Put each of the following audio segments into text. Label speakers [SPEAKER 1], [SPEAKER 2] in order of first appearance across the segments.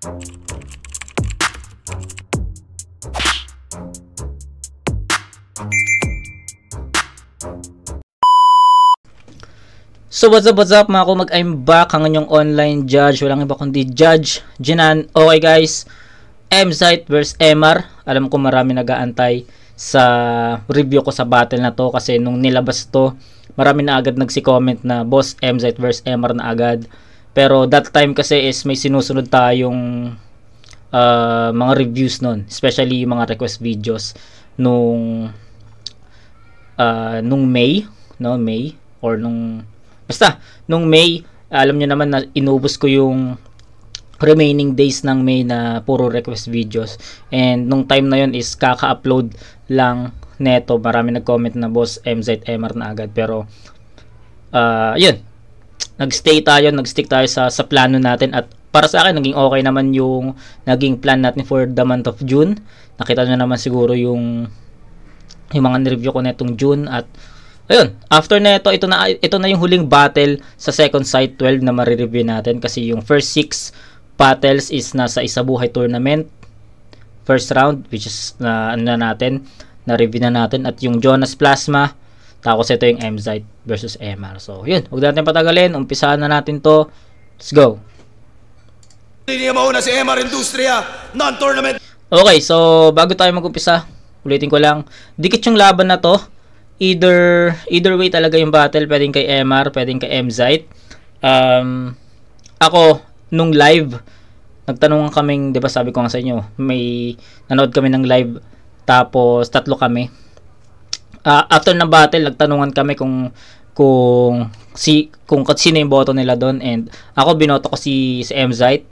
[SPEAKER 1] So what's up mga kumag, I'm back, ang inyong online judge, walang iba kundi Judge Jinan. Okay guys, M-Site vs MR. Alam ko marami nag-aantay sa review ko sa battle na to kasi nung nilabas to, marami na agad nagsi-comment na boss, M-Site vs MR na agad. Pero that time kasi is may sinusunod tayong mga reviews nun, especially yung mga request videos nung May, no? May or basta, nung May, alam nyo naman na inubos ko yung remaining days ng May na puro request videos. And nung time na yun is kaka-upload lang neto. Marami nag-comment na boss, M-Site MR na agad. Pero, yun. Nag-stick tayo sa plano natin. At para sa akin, naging okay naman yung naging plan natin for the month of June. Nakita nyo naman siguro yung mga review ko netong June. At ayun, after neto, ito na yung huling battle sa second site 12 na ma-review natin kasi yung first 6 battles is nasa Isabuhay tournament first round, which is na review na natin, at yung Jonas Plasma, tapos ito yung M-Site versus MR. So yun, huwag natin patagalin, umpisahan na natin to. Let's go.
[SPEAKER 2] Hindi niya mauna si MR Industria non-tournament.
[SPEAKER 1] Okay, so bago tayo mag-umpisa, ulitin ko lang, dikit yung laban na to. Either way talaga yung battle, pwedeng kay MR, pwedeng kay M-Site. Ako, nung live, nagtanungan kaming, di ba sabi ko nga sa inyo, may nanood kami ng live, tapos 3 kami. After ng battle, nagtanungan kami kung sino yung boto nila doon, and ako binoto ko si M-Site.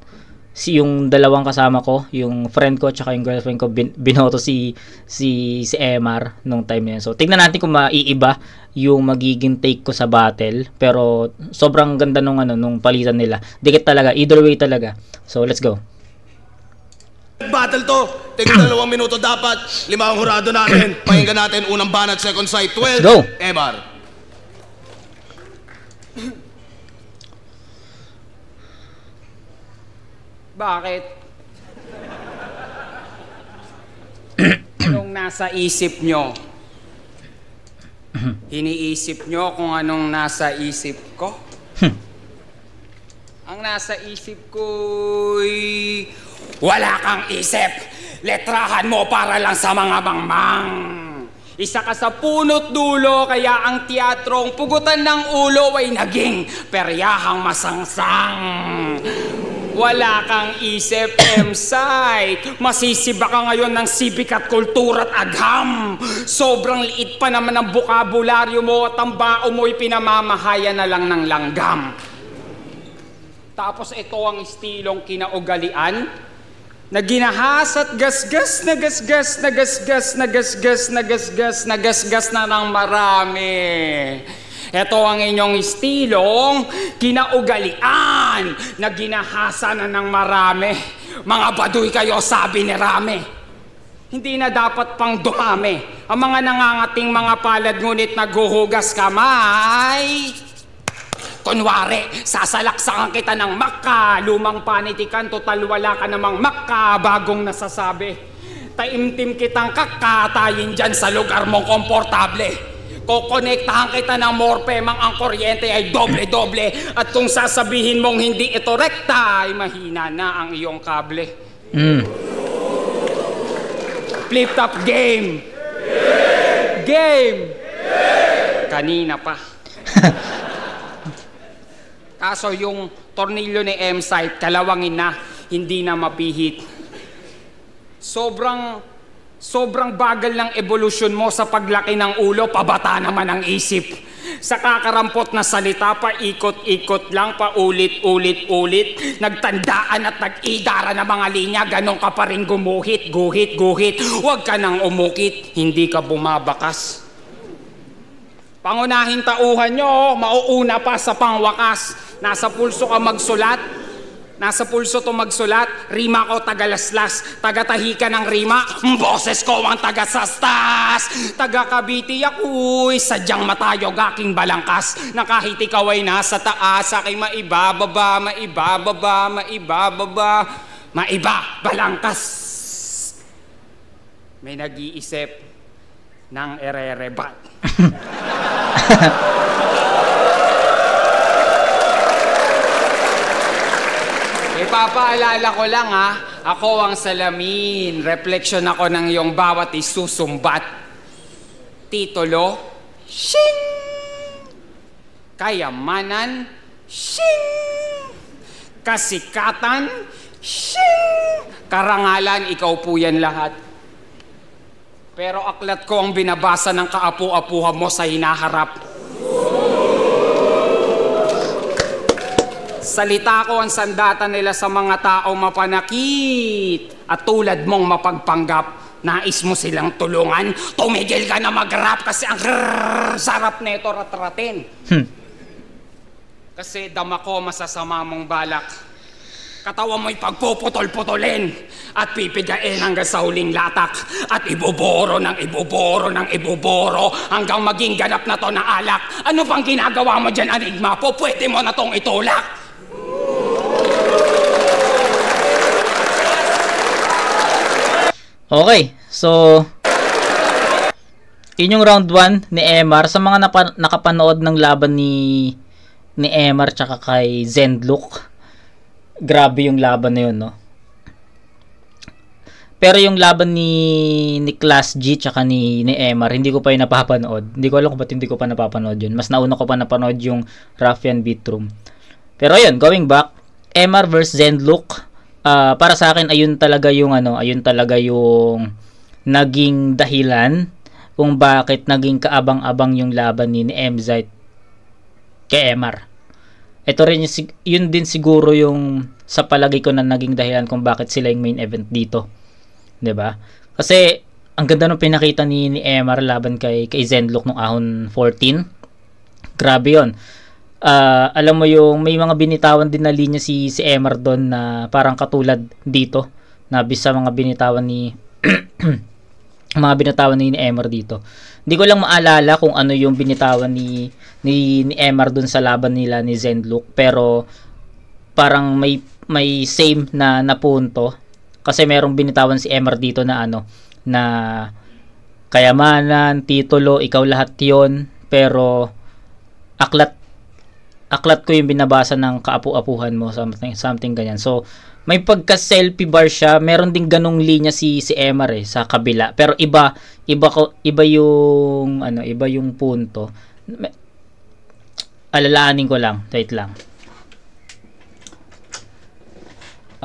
[SPEAKER 1] Yung dalawang kasama ko, yung friend ko tsaka yung girlfriend ko, binoto si MR nung time na yun. So tingnan natin kung maiiba yung magiging take ko sa battle, pero sobrang ganda nung palitan nila. Dikit talaga, either way talaga. So let's go.
[SPEAKER 2] Battle to, tigil 2 minuto dapat, 5 ang hurado natin. Pakinggan natin unang banat, second site 12.
[SPEAKER 1] Let's go.
[SPEAKER 2] MR.
[SPEAKER 3] Bakit? Anong nasa isip nyo? Iniisip nyo kung anong nasa isip ko? Ang nasa isip ko'y wala kang isip. Letrahan mo para lang sa mga mangmang. Isa ka sa punot dulo, kaya ang teatrong pugutan ng ulo ay naging peryahang masangsang. Wala kang isip, M-Site. Masisiba ka ngayon ng sibik at kultura at agham. Sobrang liit pa naman ang bukabularyo mo at ang bao mo'y pinamamahaya na lang ng langgam. Tapos ito ang estilong kinaugalian na ginahas at gasgas na gasgas na gasgas na gasgas na gasgas na gasgas na ng marami. Ito ang inyong estilong kinaugalian na ginahasa na ng marami. Mga baduy kayo, sabi ni Rame. Hindi na dapat pang dumami ang mga nangangating mga palad, ngunit naghuhugas kamay. Kunwari, sasalaksakan kita ng maka, lumang panitikan, total wala ka namang maka, bagong nasasabi. Taimtim kitang kakatayin dyan sa lugar mong komportable. Kokonektahan kita ng morpemang ang kuryente ay doble-doble, at kung sasabihin mong hindi ito rekta ay mahina na ang iyong kable. Flip top game. Game. Kanina pa. Kaso yung tornilyo ni M-Site, kalawangin na, hindi na mapihit. Sobrang bagal ng evolusyon mo sa paglaki ng ulo, pabata naman ang isip. Sa kakarampot na salita, pa ikot-ikot lang, pa ulit-ulit. Nagtandaan at nag-idara ng mga linya, ganun ka pa rin gumuhit. Huwag ka nang umukit, hindi ka bumabakas. Pangunahing tauhan nyo, mauuna pa sa pangwakas. Nasa pulso ka magsulat. Nasa pulso to magsulat, rima ko tagalaslas, taga-tahika ng rima, boses ko ang taga-sastas, taga-Cavite ako'y sadyang matayog aking balangkas, na kahit ikaw ay nasa taas, aking maibababa. maiba, balangkas. May nag-iisip ng ererebat. Ipapaalala ko lang ha, ako ang salamin. Refleksyon ako ng iyong bawat isusumbat. Titulo, shing! Kayamanan, shing! Kasikatan, shing! Karangalan, ikaw po yan lahat. Pero aklat ko ang binabasa ng kaapu-apuha mo sa hinaharap. Salita ko ang sandata nila sa mga tao mapanakit at tulad mong mapagpanggap. Nais mo silang tulungan, tumigil ka na mag-rap kasi ang sarap neto rat-ratin. Kasi dama ko masasama mong balak. Katawan mo'y pagpuputol-putulin at pipigain hanggang sa huling latak at ibuboro ng ibuboro ng ibuboro hanggang maging ganap na to na alak. Ano pang ginagawa mo dyan, Enigma? Po, pwede mo na tong itulak.
[SPEAKER 1] Okay, so yun yung round 1 ni MR. Sa mga nakapanood ng laban ni MR tsaka kay Zendlook, grabe yung laban na yun, no? Pero yung laban ni Class G tsaka ni MR, hindi ko pa yung napapanood. Hindi ko alam kung ba't hindi ko pa napapanood yun. Mas nauna ko pa napanood yung Ruffian Beatroom. Pero yun, going back, MR versus Zendlook. Para sa akin ayun talaga yung naging dahilan kung bakit naging kaabang-abang yung laban ni Emzite kay MR. Ito rin yun din siguro yung sa palagi ko na naging dahilan kung bakit sila yung main event dito. 'Di ba? Kasi ang ganda ng pinakita ni MR laban kay Zendlook nung Ahon 14. Grabe 'yon. Alam mo yung may mga binitawan din na linya si MR doon na parang katulad dito na bisa mga binitawan ni MR dito. Hindi ko lang maalala kung ano yung binitawan ni MR doon sa laban nila ni Zendlook, pero parang may same na punto kasi merong binitawan si MR dito na na kayamanan, titulo, ikaw lahat 'yon, pero aklat ko yung binabasa ng kaapu-apuhan mo, something ganyan. So, may pagka-selfie bar siya. Meron din ganong linya si MR sa kabila. Pero iba yung punto. Alalaanin ko lang. Wait lang.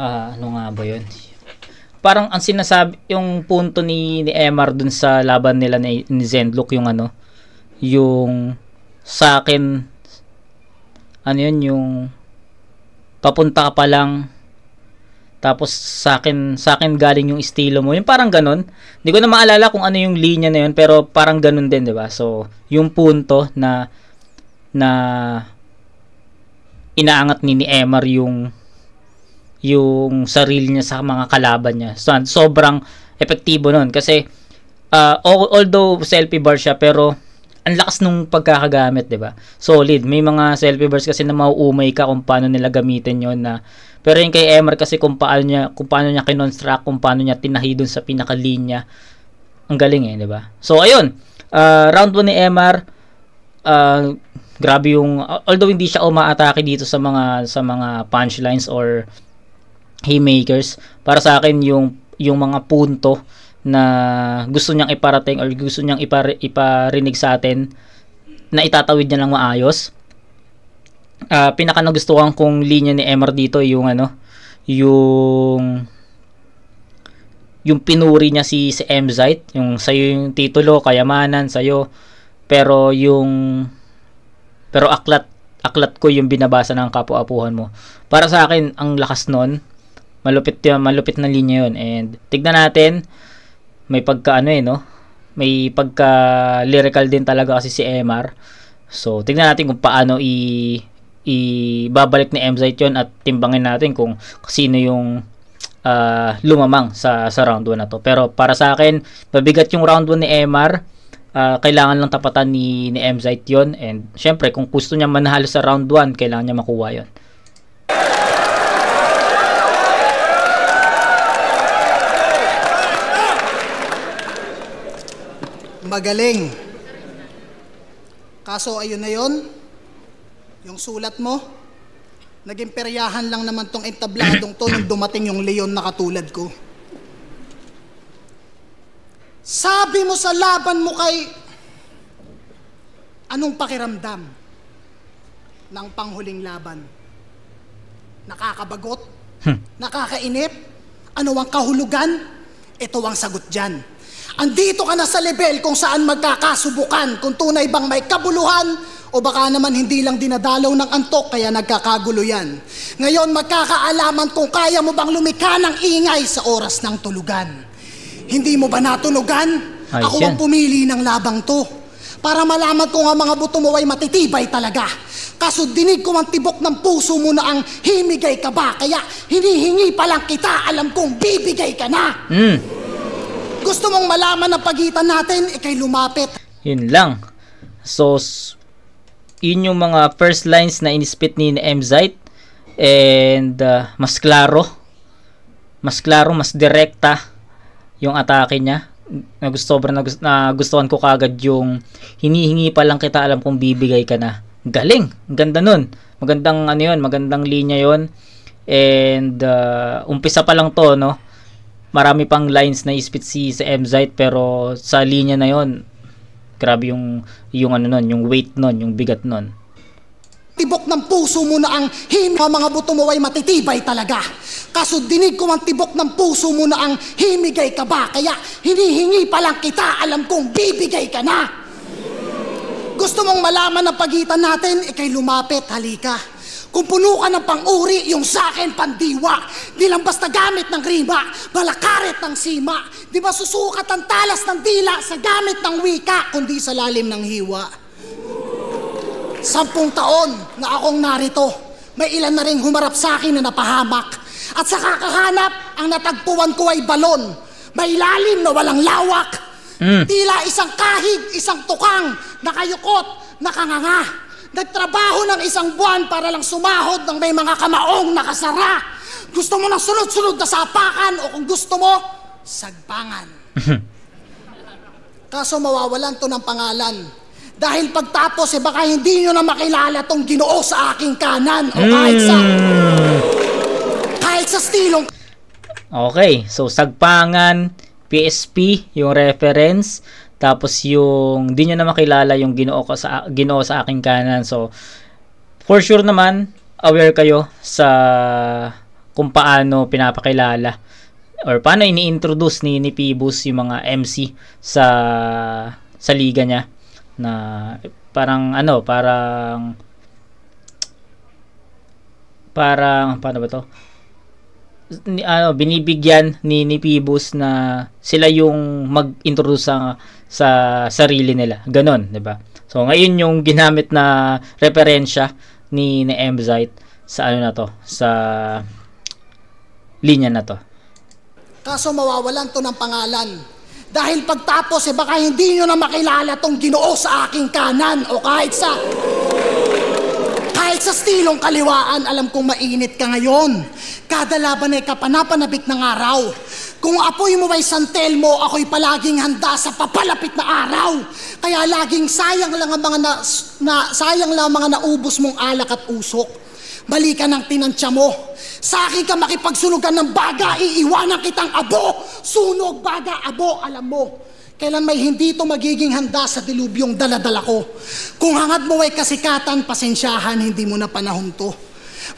[SPEAKER 1] Ano nga ba yun? Parang ang sinasabi, yung punto ni MR dun sa laban nila ni Zendlook, yung sa akin, yung papunta ka pa lang tapos sa akin galing yung estilo mo, yung parang ganun. Hindi ko na maalala kung ano yung linya na yun, pero parang ganun din, 'di ba? So yung punto na inaangat ni MR yung sarili niya sa mga kalaban niya, so sobrang epektibo nun kasi although selfie bar siya, pero ang lakas nung pagkakagamit, 'di ba? Solid. May mga selfie bars kasi na mauumay ka kung paano nila gamitin 'yon na. Pero yung kay MR kasi kung paano niya kinonstruct, kung paano niya tinahi dun sa pinakalinya. Ang galing 'di ba? So ayun. Round 1 ni MR, grabe yung, although hindi siya umaatake dito sa mga punchlines or haymakers, para sa akin yung mga punto na gusto niyang iparating or gusto niyang iparinig sa atin na itatawid niya lang maayos. Pinaka nagustuhan kong linya ni MR dito yung yung pinuri niya si Emzite, yung sayo yung titulo, kayamanan sayo, pero aklat ko yung binabasa ng kapu-apuhan mo. Para sa akin ang lakas nun, malupit na linya yun, and tignan natin. May pagka may pagka lyrical din talaga kasi si MR. So tingnan natin kung paano ibabalik ni Emzite yon at timbangin natin kung sino yung lumamang sa round 1 na to. Pero para sa akin, mabigat yung round 1 ni MR. Kailangan lang tapatan ni Emzite yon, and syempre kung gusto niya manalo sa round 1, kailangan niya makuha yon.
[SPEAKER 4] magaling. Kaso ayun na yun, yung sulat mo, naging peryahan lang naman tong entabladong to nung dumating yung leon na katulad ko. Sabi mo sa laban mo kay, anong pakiramdam ng panghuling laban? Nakakabagot? Nakakainip? Ano ang kahulugan? Ito ang sagot dyan. Andito ka na sa level kung saan magkakasubukan kung tunay bang may kabuluhan o baka naman hindi lang dinadalaw ng antok kaya nagkakagulo yan. Ngayon magkakaalaman kung kaya mo bang lumikha ng ingay sa oras ng tulugan. Hindi mo ba natunugan? Ako ang pumili ng labang to para malaman ko nga mga buto mo ay matitibay talaga. Kaso dinig ko ang tibok ng puso mo na ang himigay ka ba, kaya hinihingi pa lang kita, alam kong bibigay ka na. Gusto mong malaman ang pagitan natin, ikay lumapit.
[SPEAKER 1] Yun lang. So, yun yung mga first lines na inispit ni Emzite. And mas klaro, mas direkta yung atake niya. Nagustuhan ko kagad yung hinihingi pa lang kita, alam kong bibigay ka na. Galing, ganda nun. Magandang ano yun, magandang linya yun. And umpisa pa lang to, no? Marami pang lines na ispit si Emzite, pero sa linya na yon, grabe yung ano nun, yung weight nun, yung bigat nun.
[SPEAKER 4] Tibok ng puso mo na ang mga buto mo ay matitibay talaga. Kaso dinig ko ang tibok ng puso mo na ang himigay ka ba, kaya hinihingi pa lang kita, alam kong bibigay ka na. Gusto mong malaman ang pagitan natin, ikay lumapit, halika. Kung puno ka ng pang-uri, yung sa'kin pandiwa. Di lang basta gamit ng rima, balakaret ng sima. Di ba susukat ang talas ng dila sa gamit ng wika, kundi sa lalim ng hiwa. 10 taon na akong narito, may ilan na ring humarap sa akin na napahamak. At sa kakahanap, ang natagpuan ko ay balon. May lalim na walang lawak. Tila isang kahig, isang tukang, nakayukot, nakanganga. Nagtrabaho ng isang buwan para lang sumahod ng may mga kamaong nakasara. Gusto mo ng sunod-sunod na sapakan o kung gusto mo, sagpangan. Kaso mawawalan to ng pangalan. Dahil pagtapos, baka hindi nyo na makilala tong Ginoo sa aking kanan o kahit sa stilong.
[SPEAKER 1] Okay, so sagpangan, PSP, yung reference. Tapos yung di nyo na makilala yung Ginoo sa aking kanan. So for sure naman aware kayo sa kung paano pinapakilala or paano ini-introduce ni Phoebus yung mga MC sa liga niya, na parang paano ba to? Binibigyan ni Phoebus na sila yung mag-introduce sa sarili nila. Ganon, 'di ba? So ngayon yung ginamit na referensya ni Emzite sa sa linya na to.
[SPEAKER 4] Kaso mawawalan to ng pangalan. Dahil pagtapos, baka hindi nyo na makilala tong Ginoo sa aking kanan o kahit sa stilong kaliwaan. Alam kong mainit ka ngayon. Kada laban ay kapanapanabik ng araw. Kung apoy mo ay santel mo, ako'y palaging handa sa papalapit na araw. Kaya laging sayang lang ang mga naubos mong alak at usok. Balikan ang tinansya mo. Sa akin ka makipagsunugan ng baga, iiwanan kitang abo. Sunog, baga, abo, alam mo. Kailan may hindi ito magiging handa sa dilubyong daladala ko. Kung hangad mo ay kasikatan, pasensyahan, hindi mo na panahon to.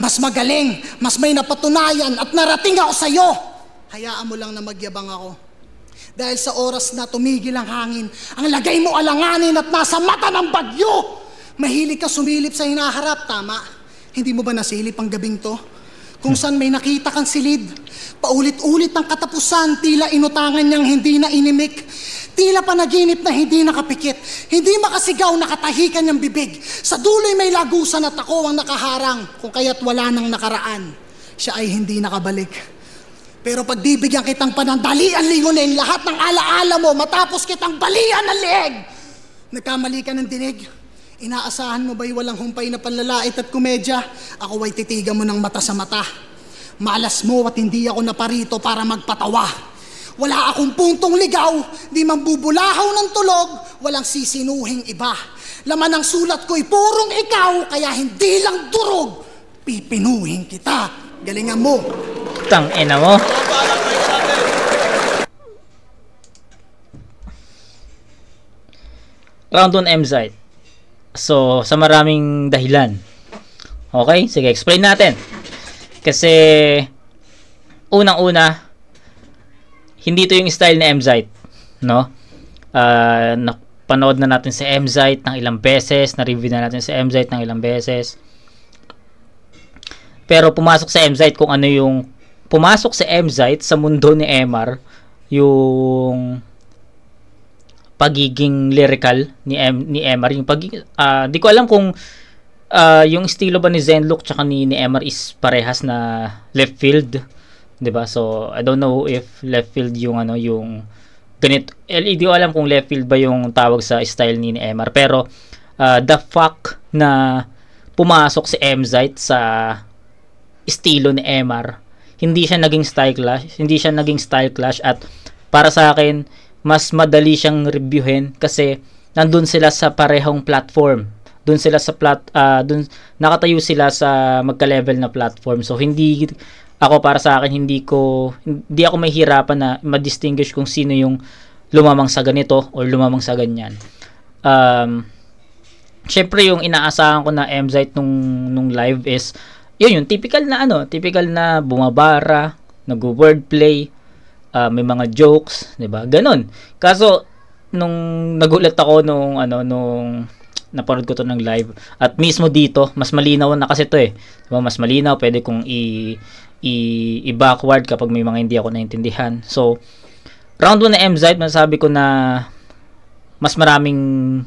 [SPEAKER 4] Mas magaling, mas may napatunayan at narating ako sa'yo. Hayaan mo lang na magyabang ako. Dahil sa oras na tumigil ang hangin, ang lagay mo alanganin at nasa mata ng bagyo. Mahilig ka sumilip sa hinaharap, tama? Hindi mo ba nasilip ang gabing to? Kung saan may nakita kang silid, paulit-ulit ang katapusan, tila inutangan niyang hindi na inimik. Tila panaginip na hindi nakapikit, hindi makasigaw, nakatahikan niyang bibig. Sa dulo'y may lagusan at ako ang nakaharang, kung kaya't wala nang nakaraan. Siya ay hindi nakabalik. Pero pagbibigyan kitang panandalian, lingunin lahat ng alaala mo matapos kitang balian ng leeg. Nagkamali ka ng dinig. Inaasahan mo ba'y walang humpay na panlalait at komedya? Ako ay titigan mo ng mata sa mata. Malas mo at hindi ako naparito para magpatawa. Wala akong puntong ligaw, di man bubulahaw ng tulog, walang sisinuhing iba. Laman ng sulat ko'y purong ikaw, kaya hindi lang durog, pipinuhin kita. Galingan mo.
[SPEAKER 1] Tang ina mo. Round 1 M-Site. So, sa maraming dahilan. Okay? Sige, explain natin. Kasi, unang-una, hindi to yung style ni M-Site. No? Napanood na natin sa M-Site ng ilang beses. Na-review na natin sa M-Site ng ilang beses. Pero pumasok sa M-Site kung ano yung... Pumasok sa M-Site sa mundo ni MR, yung pagiging lyrical ni MR, yung di ko alam kung yung estilo ba ni Zenlook tsaka ni MR is parehas na left field, 'di ba? So I don't know if left field yung yung ganito. Di ko alam kung left field ba yung tawag sa style ni MR, pero the fact na pumasok si M-Site sa estilo ni MR, hindi siya naging style clash, at para sa akin mas madali siyang reviewin kasi nandun sila sa parehong platform. Doon sila sa nakatayo sila sa magka-level na platform. So para sa akin hindi ako mahihirapan na ma-distinguish kung sino yung lumamang sa ganito o lumamang sa ganyan. Syempre yung inaasahan ko na M-Site nung live is yung typical na bumabara, nag-wordplay, may mga jokes, 'di ba? Ganon. Kaso nung nagulat ako nung napanood ko to ng live, at mismo dito mas malinaw na kasi to diba? Mas malinaw, pwede kong i-backward kapag may mga hindi ako naintindihan. So round 1 na M-Site, masasabi ko na mas maraming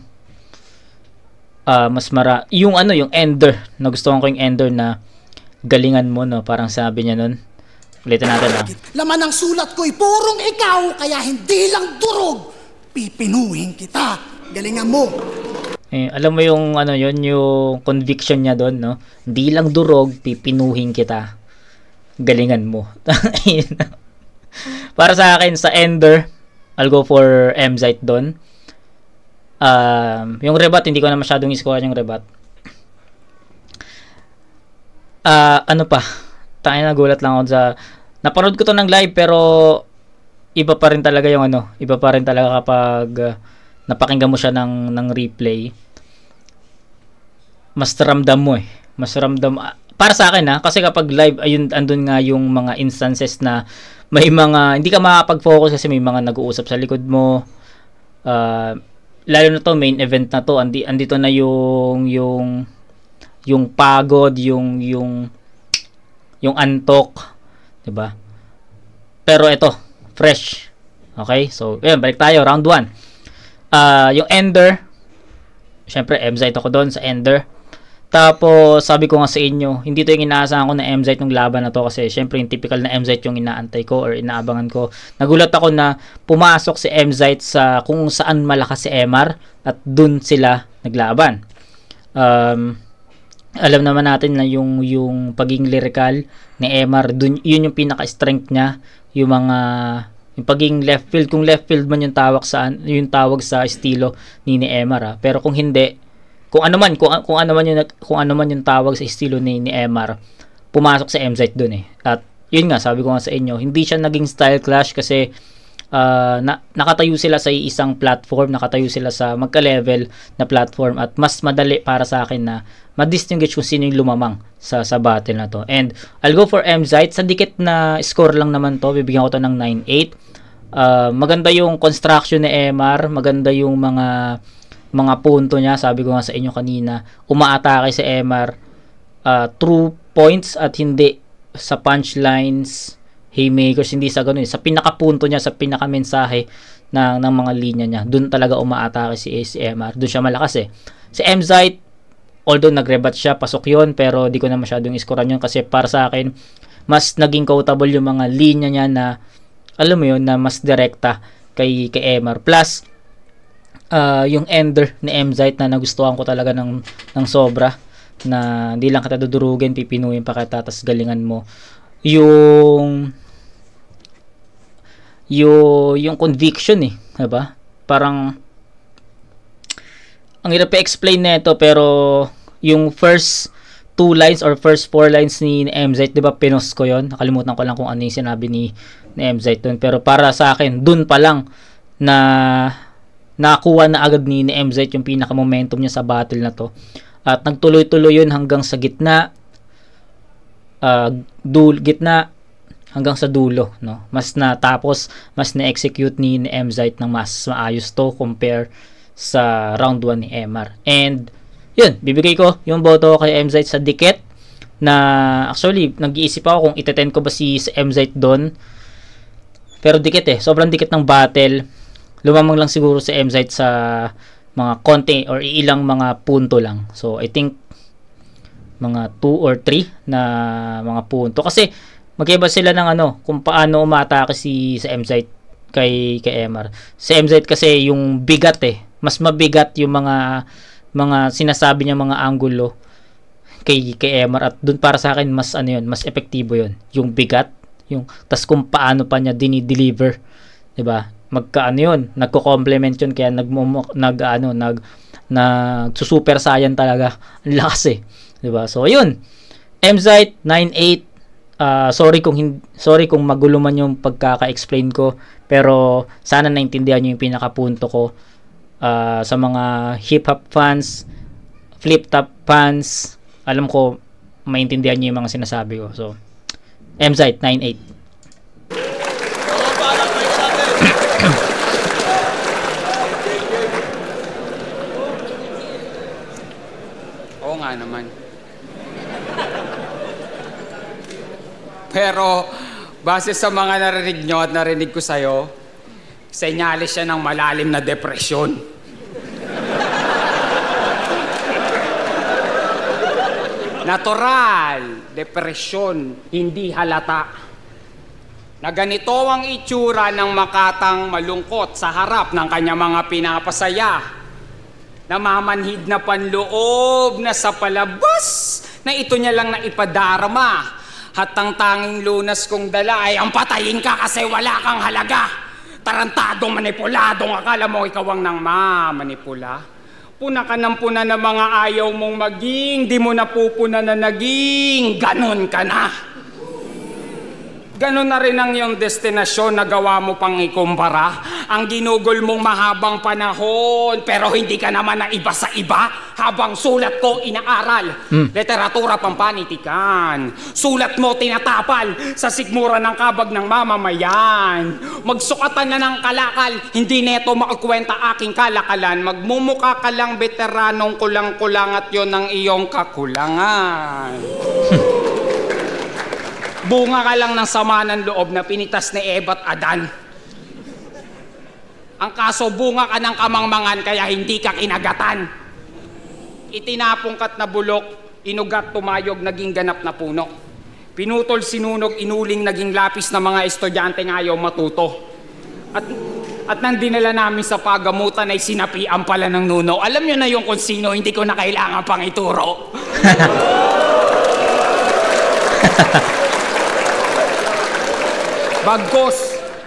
[SPEAKER 1] yung ender, nagustuhan ko yung ender na galingan mo, no? Parang sabi niya nun. Ulitin natin,
[SPEAKER 4] Laman ng sulat ko'y purong ikaw, kaya hindi lang durog, pipinuhin kita. Galingan mo.
[SPEAKER 1] Alam mo yung yung conviction niya doon, no? Hindi lang durog, pipinuhin kita. Galingan mo. Para sa akin, sa ender, I'll go for M-Site doon. Yung rebat, hindi ko na masyadong i-score yung rebat. Nagulat lang ako napanood ko to ng live, pero iba pa rin talaga kapag napakinggan mo siya ng replay. Mas ramdam mo para sa akin kasi kapag live andun nga yung mga instances na may mga hindi ka makapag-focus kasi may mga nag-uusap sa likod mo, lalo na to main event na to, andito na yung pagod, yung antok, 'di ba? Pero ito, fresh. Okay? So, balik tayo round 1. Yung ender, syempre M-Site ako doon sa ender. Tapos sabi ko nga sa inyo, hindi to yung inaasahan ko na M-Site nung laban na to, kasi syempre yung typical na M-Site yung inaantay ko or inaabangan ko. Nagulat ako na pumasok si M-Site sa kung saan malakas si MR at dun sila naglaban. Alam naman natin na yung pagiging lyrical ni MR, yun yung pinaka-strength niya, yung pagiging left field, kung left field man yung tawag sa estilo ni MR. Pero kung hindi, kung ano man yung tawag sa estilo ni MR, pumasok sa M-Site doon At yun nga, sabi ko nga sa inyo, hindi siya naging style clash kasi nakatayo sila sa isang platform, nakatayo sila sa magka-level na platform, at mas madali para sa akin na ma-distinguish kung sino yung lumamang sa battle na to. And I'll go for M-Site. Sa dikit na score lang naman to, bibigyan ko to ng 9-8. Maganda yung construction ni MR, maganda yung mga punto niya. Sabi ko nga sa inyo kanina, umaatake si MR through points at hindi sa punchlines, haymakers, hindi sa ganun. Sa pinakapunto niya, sa pinakamensahe ng mga linya niya, doon talaga umaatake si MR. Doon siya malakas Si M-Site, although nag-rebat siya, pasok yun, pero di ko na masyadong iskoran yun kasi para sa akin, mas naging quotable yung mga linya niya na, alam mo yun, na mas direkta kay MR. Plus, yung ender ni M-Site na nagustuhan ko talaga ng sobra, na hindi lang kita dudurugin, pipinuhin pa kita, tas galingan mo. Yung yung conviction eh, 'di ba? Parang ang hirap i-explain nito, pero yung first 2 lines or first 4 lines ni MZ, 'di ba, pinost ko 'yon. Nakalimutan ko lang kung ano yung sinabi ni MZ doon, pero para sa akin doon pa lang na nakakuha na agad ni MZ yung pinaka momentum niya sa battle na to. At nagtuloy-tuloy 'yun hanggang sa gitna, gitna hanggang sa dulo, no. Mas na-execute ni MZ ng mas maayos to compare sa round 1 ni MR. And yun, bibigay ko yung boto kay MZ sa dikit, na actually nag-iisip ako kung ite-10 ko ba si MZ doon, pero dikit eh, sobrang dikit ng battle. Lumamang lang siguro si MZ sa mga konti or ilang mga punto lang. So I think mga 2 or 3 na mga punto, kasi magkaiba sila ng kung paano umatake si MZ kay MR. Si MZ kasi yung bigat eh, mas mabigat yung mga sinasabi niya, mga angulo kay MR, at dun para sa akin mas mas epektibo yun, yung bigat, yung tas kung paano pa niya dinideliver, 'di ba? Yun, nagko-complement yun, kaya super saiyan talaga, ang lakas eh, 'di ba? So ayun, MZ 98. Sorry kung magulo man yung pagkaka-explain ko, pero sana naintindihan niyo yung pinakapunto ko. Sa mga hip-hop fans, flip-top fans, alam ko maintindihan niyo yung mga sinasabi ko. So, MZ 98.
[SPEAKER 3] Oo nga naman. Pero, base sa mga narinig nyo at narinig ko sa'yo, senyales siya ng malalim na depresyon. Natural, depresyon, hindi halata. Na ganito ang itsura ng makatang malungkot sa harap ng kanya mga pinapasaya. Namamanhid na panloob na sa palabas na ito niya lang na ipadarama. At ang tanging lunas kong dala ay ang patayin ka kasi wala kang halaga. Tarantadong manipuladong akala mo ikaw ang nang mamanipula. Puna ka ng puna ng mga ayaw mong maging, di mo napupuna na naging, ganon ka na. Ganon na rin ang iyong destinasyon na gawa mo pang ikumpara. Ang ginugol mong mahabang panahon, pero hindi ka naman na iba sa iba. Habang sulat ko inaaral, literatura pampanitikan. Sulat mo tinatapal sa sikmura ng kabag ng mamamayan. Magsukatan na ng kalakal, hindi neto makukwenta aking kalakalan. Magmumuka ka lang veteranong kulang-kulang at yon ang iyong kakulangan. Bunga ka lang ng sama ng loob na pinitas ni Eva at Adan. Ang kaso, bunga ka ng kamangmangan kaya hindi ka kinagatan. Itinapong kat na bulok, inugat tumayog, naging ganap na puno. Pinutol sinunog, inuling, naging lapis na mga estudyante ngayon matuto. At nang dinala namin sa pagamutan ay sinapian pala ng nuno. Alam nyo na yung kung sino, hindi ko na kailangan pang ituro. Bagkos,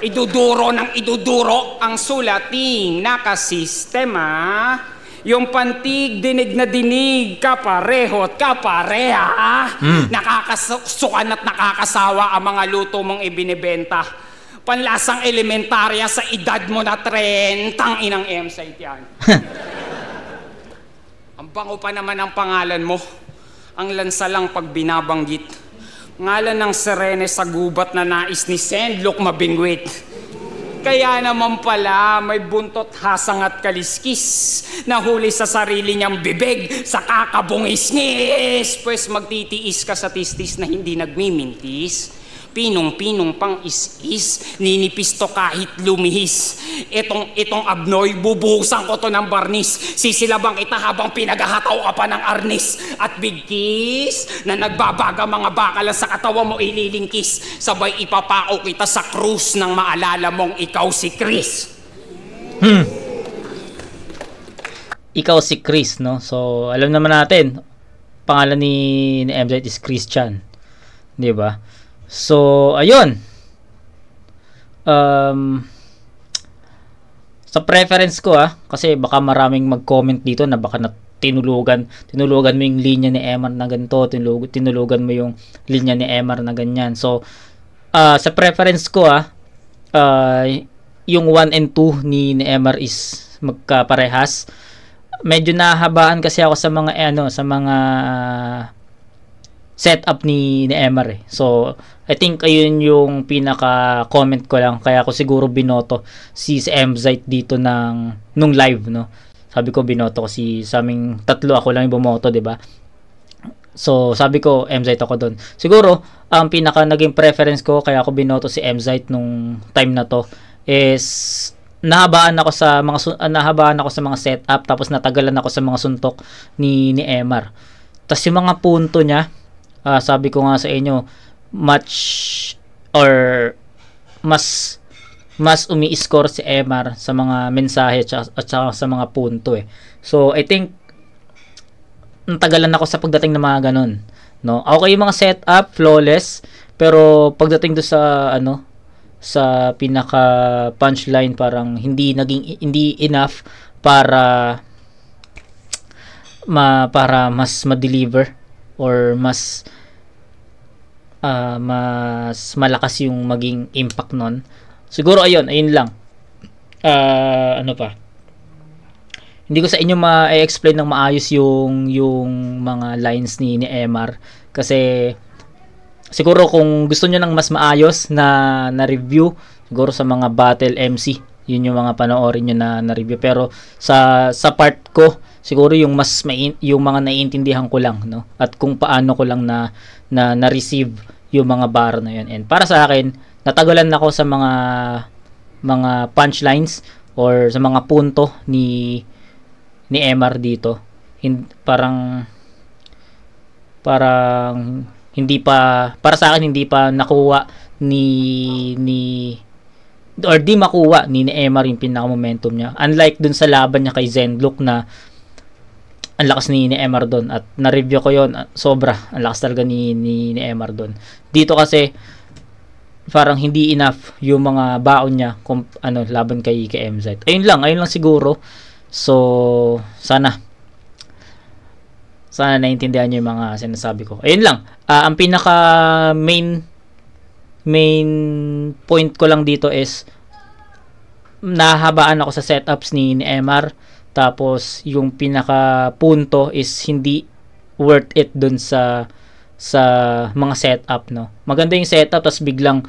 [SPEAKER 3] iduduro ng iduduro ang sulating nakasistema. Yung pantig, dinig na dinig, kapareho at kapareha. Nakakasukan at nakakasawa ang mga luto mong ibinibenta. Panlasang elementarya sa edad mo na 30, inang M-site yan. Ang bango pa naman ang pangalan mo. Ang lansalang pag binabanggit. Ngalan ng Serene sa gubat na nais ni Sendlok mabingwit. Kaya naman pala may buntot, hasang at kaliskis. Nahuli sa sarili niyang bibig sa kakabungis-ngis. Pues magtitiis ka sa tistis na hindi nagmimintis. Pinong-pinong pang is-is, ninipis to kahit lumihis. Itong abnoy, bubuhusan ko to ng barnis. Sisilabang kita habang pinaghahataw ka pa ng arnis. At big kiss, na nagbabaga mga bakalan sa katawan mo ililingkis. Sabay ipapao kita sa krus nang maalala mong ikaw si Chris.
[SPEAKER 1] Ikaw si Chris, no? So, alam naman natin, pangalan ni MZ is Christian. Di ba? So, ayun. Sa preference ko kasi baka maraming mag-comment dito na baka tinulugan mo yung linya ni Emar na ganito, tinulugan mo yung linya ni Emar na ganyan. So sa preference ko yung 1 and 2 ni Emar is magkaparehas. Medyo nahabaan kasi ako sa mga sa mga setup ni Emar So I think ayun yung pinaka comment ko lang, kaya ako siguro binoto si Mzite dito nung live, no. Sabi ko binoto ko sa aming tatlo, ako lang yung bumoto, 'di ba? So sabi ko Mzite ako doon. Siguro ang pinaka naging preference ko kaya ako binoto si Mzite nung time na to is nahabaan ako sa mga setup, tapos natagalan ako sa mga suntok ni Emar. Tapos yung mga punto niya, sabi ko nga sa inyo, mas umi-score si Emar sa mga mensahe at saka sa mga punto So I think natagalan ako sa pagdating ng mga ganun, no. Okay yung mga setup flawless, pero pagdating do sa sa pinaka punchline parang hindi enough para mas ma-deliver or mas malakas yung maging impact nun. Siguro ayun lang. Ano pa? Hindi ko sa inyo ma-explain ng maayos yung mga lines ni Emar, kasi siguro kung gusto niyo ng mas maayos na review, siguro sa mga battle MC, yun yung mga panoorin niyo na review. Pero sa part ko, siguro yung yung mga naiintindihan ko lang, no, at kung paano ko lang na receive yung mga bar na yun. And para sa akin, natagalan ako sa mga punchlines or sa mga punto ni Emar dito. Parang hindi pa, para sa akin hindi pa nakuha or di makuha ni Emar yung pinaka-momentum niya. Unlike dun sa laban niya kay Zenlook na ang lakas ni Emar doon, at na-review ko yon, sobra ang lakas talaga ni Emar doon. Dito kasi parang hindi enough yung mga baon niya kung laban kay Mzite. Ayun lang siguro. So sana naintindihan niyo yung mga sinasabi ko. Ayun lang. Ang pinaka main point ko lang dito is nahabaan ako sa setups ni Emar. Tapos yung pinaka punto is hindi worth it dun sa mga setup, no. Maganda yung setup, tapos biglang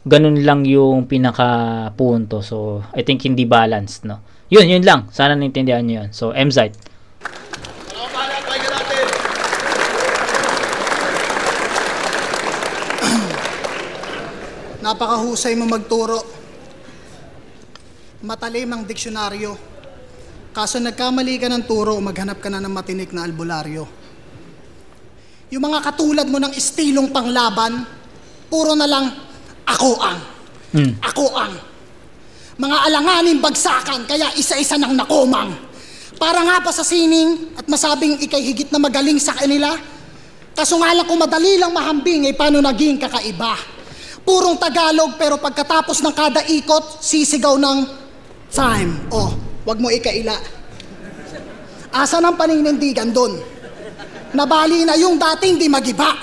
[SPEAKER 1] ganun lang yung pinaka punto. So I think hindi balanced, no. Yun lang. Sana naintindihan niyo yun. So Mzite.
[SPEAKER 4] Napakahusay mo magturo. Matalim ang diksyonaryo. Kaso nagkamali ka ng turo, maghanap ka na ng matinik na albularyo. Yung mga katulad mo ng estilong panglaban, puro na lang ako ang. Mga alanganin bagsakan, kaya isa-isa nang nakomang. Para nga pa sa sining at masabing ikay higit na magaling sa kanila. Kaso nga lang kung madali lang mahambing, paano naging kakaiba? Purong Tagalog, pero pagkatapos ng kada ikot, sisigaw ng time. Wag mo ikaila. Asa ng paninindigan doon? Nabali na yung dating di magiba.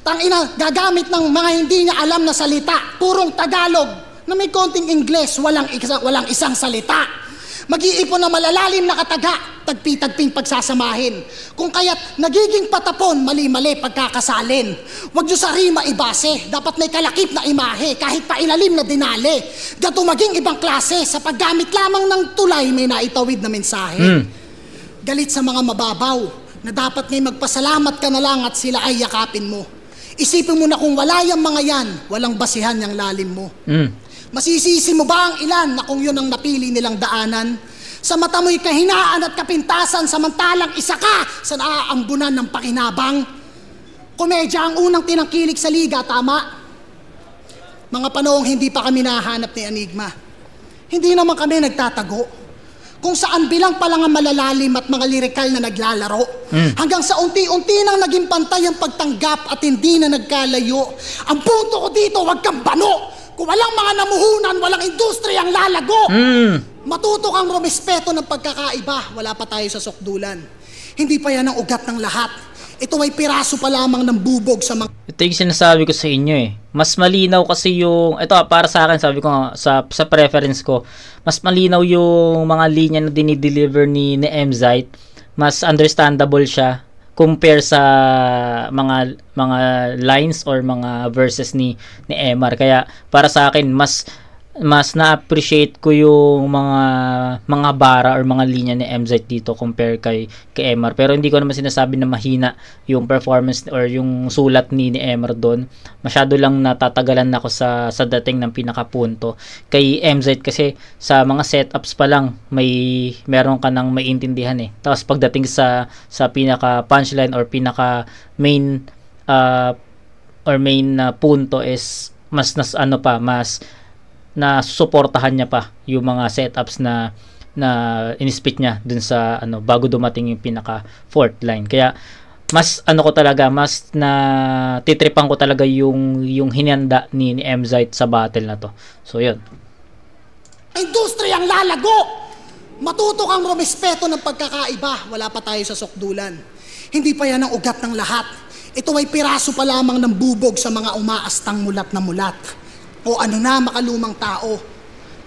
[SPEAKER 4] Tangina, gagamit ng mga hindi niya alam na salita. Purong Tagalog na may konting Ingles, walang isang salita. Mag-iipon na malalalim na kataga, tagpi-tagping pagsasamahin. Kung kaya't nagiging patapon, mali-mali pagkakasalin. Huwag nyo sa rima ibase, dapat may kalakip na imahe, kahit pa ilalim na dinali. Gato maging ibang klase, sa paggamit lamang ng tulay may naitawid na mensahe. Galit sa mga mababaw, na dapat ngay magpasalamat ka na lang at sila ay yakapin mo. Isipin mo na kung wala yung mga yan, walang basihan yung lalim mo. Masisisi mo ba ang ilan na kung yun ang napili nilang daanan? Sa mata mo'y kahinaan at kapintasan, samantalang isa ka sa naaambunan ng pakinabang. Komedya ang unang tinangkilik sa liga, tama? Mga panoong hindi pa kami nahanap ni Enigma. Hindi naman kami nagtatago. kung saan bilang pa lang ang malalalim at mga lirikal na naglalaro. Hanggang sa unti-unti nang naging pantay ang pagtanggap at hindi na nagkalayo. Ang punto ko dito, wag kang bano. Kung walang mga namuhunan, walang industriyang lalago. Matuto kang rumispeto ng pagkakaiba. Wala pa tayo sa sukdulan. Hindi pa yan ang ugat ng lahat. Ito ay piraso pa lamang ng bubog sa mga...
[SPEAKER 1] Ito yung sinasabi ko sa inyo eh. Mas malinaw kasi yung... Ito para sa akin, sabi ko nga, sa preference ko, mas malinaw yung mga linya na dinideliver ni Emzite. Mas understandable siya compare sa mga lines or mga verses ni Emar. Kaya para sa akin, mas na-appreciate ko yung mga bara or mga linya ni Emzite dito compare kay Emar. Pero hindi ko naman sinasabi na mahina yung performance or yung sulat ni Emar doon. Masyado lang natatagalan ako sa dating ng pinakapunto. Kay Emzite kasi sa mga setups pa lang meron ka nang maintindihan eh. Tapos pagdating sa pinaka punchline or pinaka main punto is mas na suportahan niya pa yung mga setups na in-spit niya dun sa bago dumating yung pinaka fourth line. Kaya mas na titripan ko talaga yung hinanda ni Emzite sa battle na to. So yun.
[SPEAKER 4] Industriyang lalago! Matuto kang rumispeto ng pagkakaiba. Wala pa tayo sa sukdulan. Hindi pa yan ang ugat ng lahat. Ito ay piraso pa lamang ng bubog sa mga umaastang mulat na mulat. O ano na, makalumang tao?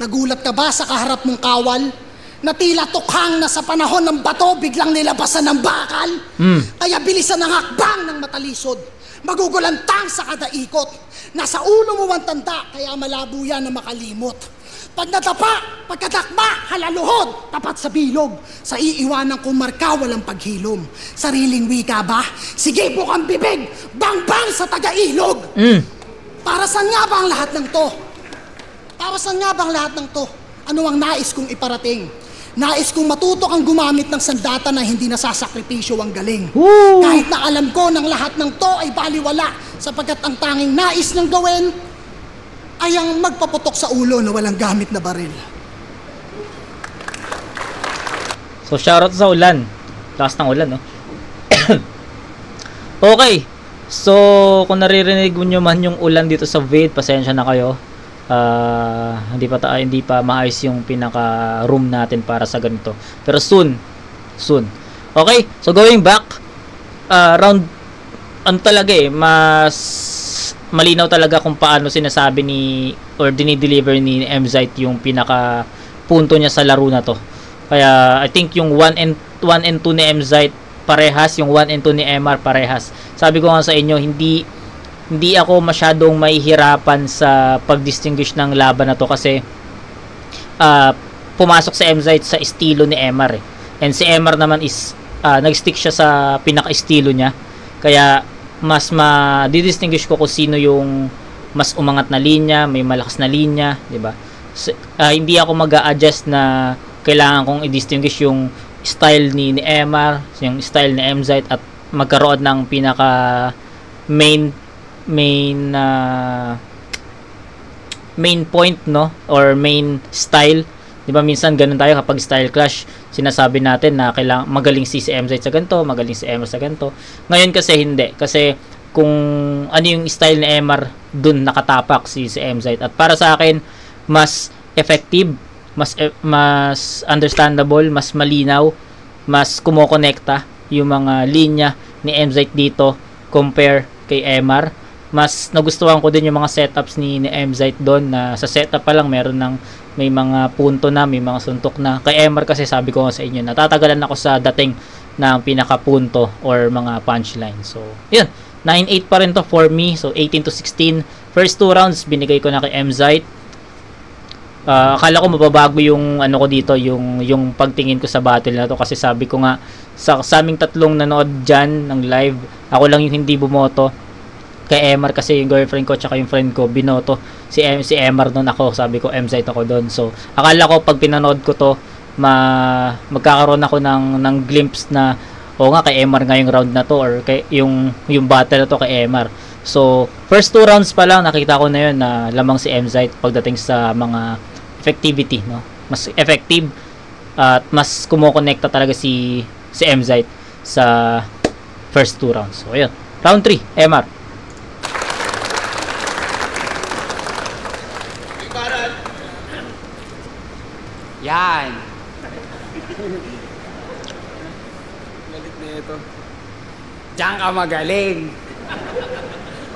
[SPEAKER 4] Nagulat ka ba sa kaharap mong kawal? Na tila tukhang na sa panahon ng bato, biglang nilabasan ng bakal? Kaya bilisan ang hakbang ng matalisod. Magugulantang sa kada ikot. Nasa ulo mo ang tanda, kaya malabo yan na makalimot. Pag natapa, pagkatakba, halaluhod, tapat sa bilog. Sa iiwanan kong marka, walang paghilom. Sariling wika ba? Sige po kang bibig, bang-bang sa taga-ilog. Para saan nga ba ang lahat ng to? Para saan nga ba ang lahat ng to? Ano ang nais kong iparating? Nais kong matuto kang gumamit ng sandata na hindi nasasakripisyo ang galing.
[SPEAKER 1] Woo!
[SPEAKER 4] Kahit na alam ko ng lahat ng to ay baliwala, sapagkat ang tanging nais niyang gawin ay ang magpaputok sa ulo na walang gamit na baril.
[SPEAKER 1] So shoutout sa ulan. Lakas ng ulan, no? Okay. So, kung naririnig nyo man yung ulan dito sa vid, pasensya na kayo. Hindi pa maayos yung pinaka room natin para sa ganito. Pero soon. Okay, so going back, talaga mas malinaw talaga kung paano sinasabi or dinideliver ni Emzite yung pinaka punto niya sa laro na to. Kaya I think yung 1 and 2 ni Emzite parehas, yung 1 and 2 ni Emar parehas. Sabi ko nga sa inyo, hindi ako masyadong mahihirapan sa pag-distinguish ng laban na to kasi pumasok sa Emzite sa estilo ni Emar eh. And si Emar naman is nag-stick siya sa pinaka-estilo niya. Kaya mas ma-distinguish ko kung sino yung mas umangat na linya, may malakas na linya, 'di ba? So, hindi ako mag-a-adjust na kailangan kong i-distinguish yung style ni Emar, yung style ni Emzite at magkaroon ng pinaka main point, no, or main style. 'Di ba minsan ganun tayo kapag style clash, sinasabi natin na kailangan magaling si Emzite sa ganito, magaling si Emar sa ganito. Ngayon kasi hindi, kasi kung ano yung style ni Emar, dun nakatapak si Emzite. At para sa akin, mas effective, mas understandable, mas malinaw, mas kumokonekta yung mga linya ni Emzite dito compare kay Emar. Mas nagustuhan ko din yung mga setups ni Emzite doon, na sa setup pa lang may mga punto na, may mga suntok na. Kay Emar kasi sabi ko nga sa inyo, natatagalan ako sa dating ng pinakapunto or mga punchline. So, yun. 9-8 pa rin to for me. So, 18-16. First 2 rounds, binigay ko na kay Emzite. Akala ko mababago yung ano ko dito, yung pagtingin ko sa battle na to, kasi sabi ko nga sa aming tatlong nanood dyan ng live, ako lang yung hindi bumoto kay Emar kasi yung girlfriend ko tsaka yung friend ko binoto si Emar doon. Ako sabi ko Emzite ako doon. So akala ko pag pinanood ko to magkakaroon ako ng glimpse na nga kay Emar nga yung round na to, or kay yung battle na to kay Emar. So first 2 rounds pa lang nakita ko na yun na lamang si Emzite pagdating sa mga effectivity, no? Mas effective at mas kumokonekta talaga si Mzite sa first 2 rounds. So ayun, round 3, MR.
[SPEAKER 3] Yan. Galit na ito. Diyan ka magaling.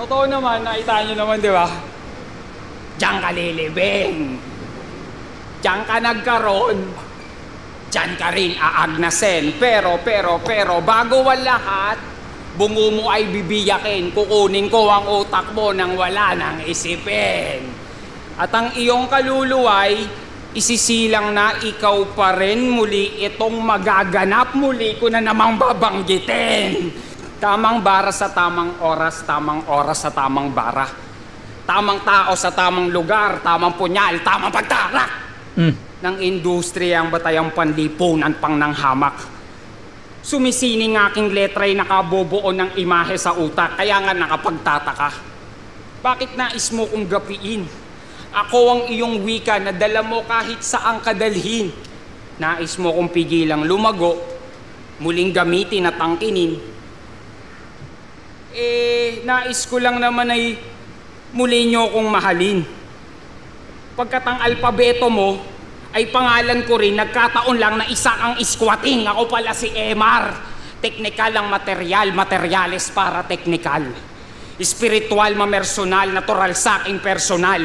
[SPEAKER 3] Totoo naman, nakita nyo naman, di ba? Diyan ka lilibing. Diyan ka nagkaroon. Diyan ka rin aagnasin. Pero, bago ang lahat, bungo mo ay bibiyakin. Kukunin ko ang utak mo nang wala nang isipin. At ang iyong kaluluway, isisilang na ikaw pa rin muli itong magaganap. Muli ko na namang babanggitin. Tamang bara sa tamang oras sa tamang bara. Tamang tao sa tamang lugar, tamang punyal, tamang pagtarak. Ng industriya ang batayang panlipunan pang ng hamak. Sumisining aking letra'y nakabubuo ng imahe sa utak, kaya nga nakapagtataka. Bakit nais mo kong gapiin? Ako ang iyong wika na dala mo kahit saang kadalhin. Nais mo kong pigilang lumago, muling gamitin at tangkinin. Nais ko lang naman ay muli nyo kong mahalin. Pagkat ang alpabeto mo ay pangalan ko rin, nagkataon lang na isa ang iskwating. Ako pala si MR. Teknikal ang material, materyales para teknikal. Espiritual, mamersonal, natural sa aking personal.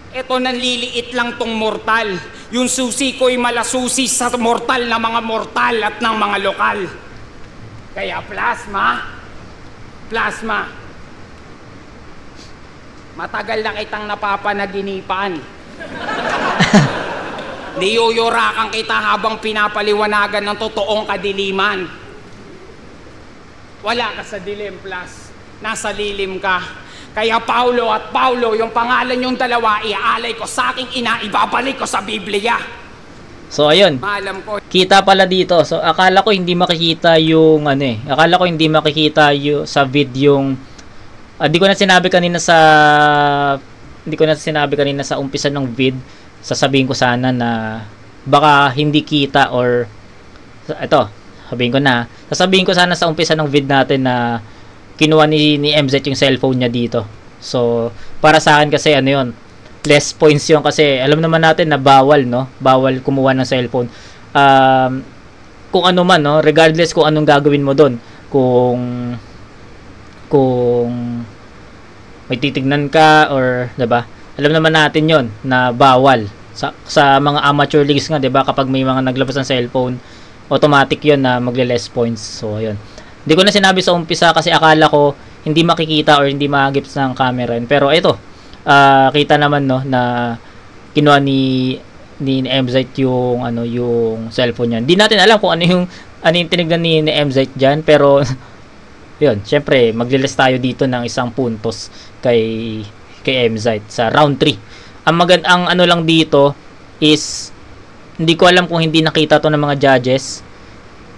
[SPEAKER 3] Eto, nanliliit lang tong mortal. Yung susi ko'y malasusi sa mortal na mga mortal at ng mga lokal. Kaya plasma, matagal na kitang napapanaginipan. Niyuyurakan kita habang pinapaliwanagan ng totoong kadiliman. Wala ka sa dilim, Plas. Nasa lilim ka. Kaya Paulo at Paulo, yung pangalan yung dalawa, iaalay ko sa aking ina, ibabalik ko sa Biblia.
[SPEAKER 1] So ayun,
[SPEAKER 3] Maalam ko.
[SPEAKER 1] kita pala dito. So akala ko hindi makikita yung akala ko hindi makikita yung sa video yung hindi ko na sinabi kanina sa umpisa ng vid. Sasabihin ko sana na baka hindi kita, or sasabihin ko sana sa umpisa ng vid natin na kinuha ni MZ yung cellphone niya dito. So, para sa akin kasi less points yun kasi alam naman natin na bawal kumuha ng cellphone. Kung ano man, regardless kung anong gagawin mo doon. Kung may titignan ka or, 'di ba? Alam naman natin yon na bawal. Sa mga amateur leagues nga, 'di ba, kapag may mga naglabas ng cellphone, automatic yon na magle-less points. So, ayun. Hindi ko na sinabi sa umpisa kasi akala ko hindi makikita or hindi ma-gips ng camera. Pero ito, kita naman na kinuha ni MZ yung cellphone niya. Hindi natin alam kung ano yung tinignan ni MZ diyan, pero yun, syempre magle-less tayo dito ng 1 puntos kay MZ sa round 3. Ang lang dito is hindi ko alam kung hindi nakita to ng mga judges.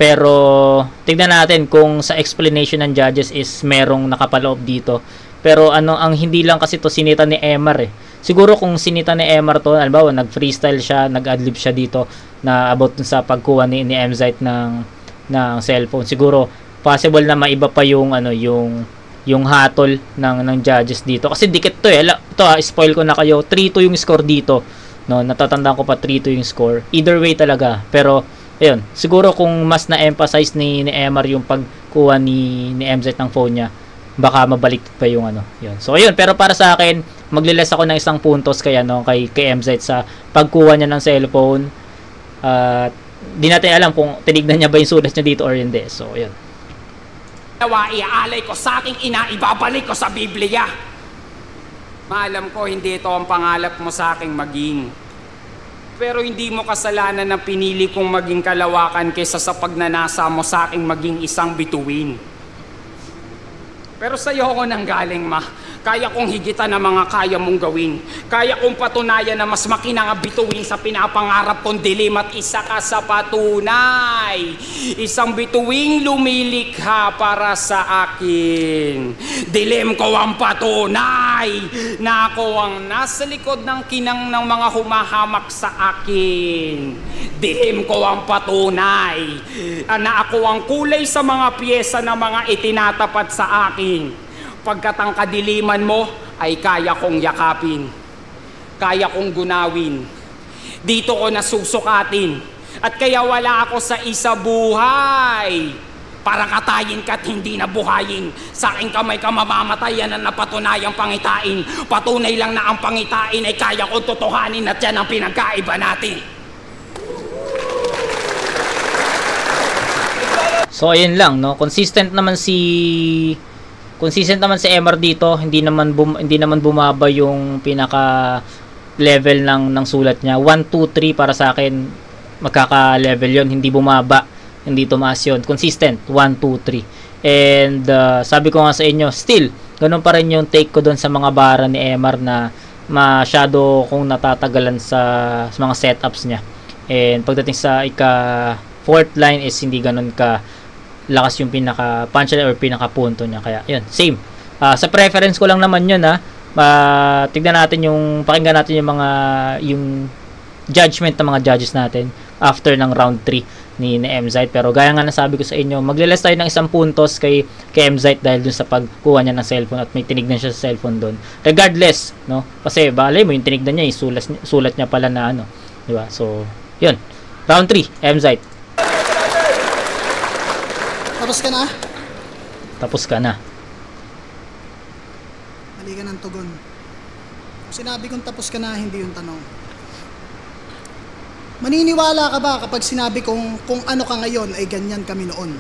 [SPEAKER 1] Pero tignan natin kung sa explanation ng judges is merong nakapaloob dito. Pero ang hindi lang kasi to sinita ni MR Siguro kung sinita ni MR to, halimbawa nag-freestyle siya, nag-adlib siya dito na about sa pagkuha ni MZ ng cellphone. Siguro possible na maiba pa yung yung hatol ng judges dito. Kasi dikit to spoil ko na kayo. 3-2 yung score dito. No, natatandaan ko pa 3-2 yung score. Either way talaga. Pero ayun, siguro kung mas na-emphasize ni MR yung pagkuha ni MZ ng phone niya, baka mabalik pa yung yun. So ayun, pero para sa akin, magle-less ako ng 1 puntos kay MZ sa pagkuha niya ng cellphone. Di natin alam kung tinignan niya ba yung sulat niya dito or hindi. So ayun.
[SPEAKER 3] Iaalay ko sa aking ina, ibabalik ko sa Biblia. Maalam ko hindi ito ang pangalap mo sa aking maging. Pero hindi mo kasalanan na pinili kong maging kalawakan kaysa sa pagnanasa mo sa aking maging isang bituin. Pero sa'yo ko nang galing, ma. Kaya kong higitan ang mga kaya mong gawin. Kaya kong patunayan na mas makinang ang bituin sa pinapangarap kong dilim at isa ka sa patunay. Isang bituing lumilikha para sa akin. Dilim ko ang patunay na ako ang nasa likod ng kinang ng mga humahamak sa akin. Dilim ko ang patunay na ako ang kulay sa mga piyesa ng mga itinatapat sa akin. Pagkat ang kadiliman mo ay kaya kong yakapin, kaya kong gunawin. Dito ko nasusukatin at kaya wala ako sa isa buhay. Para katayin ka't hindi na buhayin. Sa aking kamay ka mamamatayan na napatunayang pangitain. Patunay lang na ang pangitain ay kaya kong totohanin at yan ang pinagkaiba natin.
[SPEAKER 1] So ayun lang, no. Consistent naman si MR dito. Hindi naman bumaba yung pinaka level ng sulat niya. 1 2 3 para sa akin magkaka-level 'yon, hindi bumaba, hindi tumaas 'yon. Consistent 1 2 3. And sabi ko nga sa inyo, still ganun pa rin yung take ko doon sa mga bara ni MR na masyado kong natatagalan sa mga setups niya. And pagdating sa fourth line is hindi ganun ka lakas yung pinaka punchline or pinaka punto niya. Kaya yun, same. Sa preference ko lang naman yun, pakinggan natin yung judgment ng mga judges natin after ng round 3 ni MZite. Pero gaya nga nasabi ko sa inyo, magle-less tayo ng isang puntos kay MZite dahil dun sa pagkuha niya ng cellphone at may tinignan siya sa cellphone doon. Regardless, no? Kasi balay mo yung tinignan niya, sulat niya pala na ano, di ba? So, yun. Round 3, MZite.
[SPEAKER 4] Tapos ka na?
[SPEAKER 1] Tapos ka na.
[SPEAKER 4] Mali ka ng tugon. Sinabi kong tapos ka na, hindi yung tanong. Maniniwala ka ba kapag sinabi kong kung ano ka ngayon ay ganyan kami noon?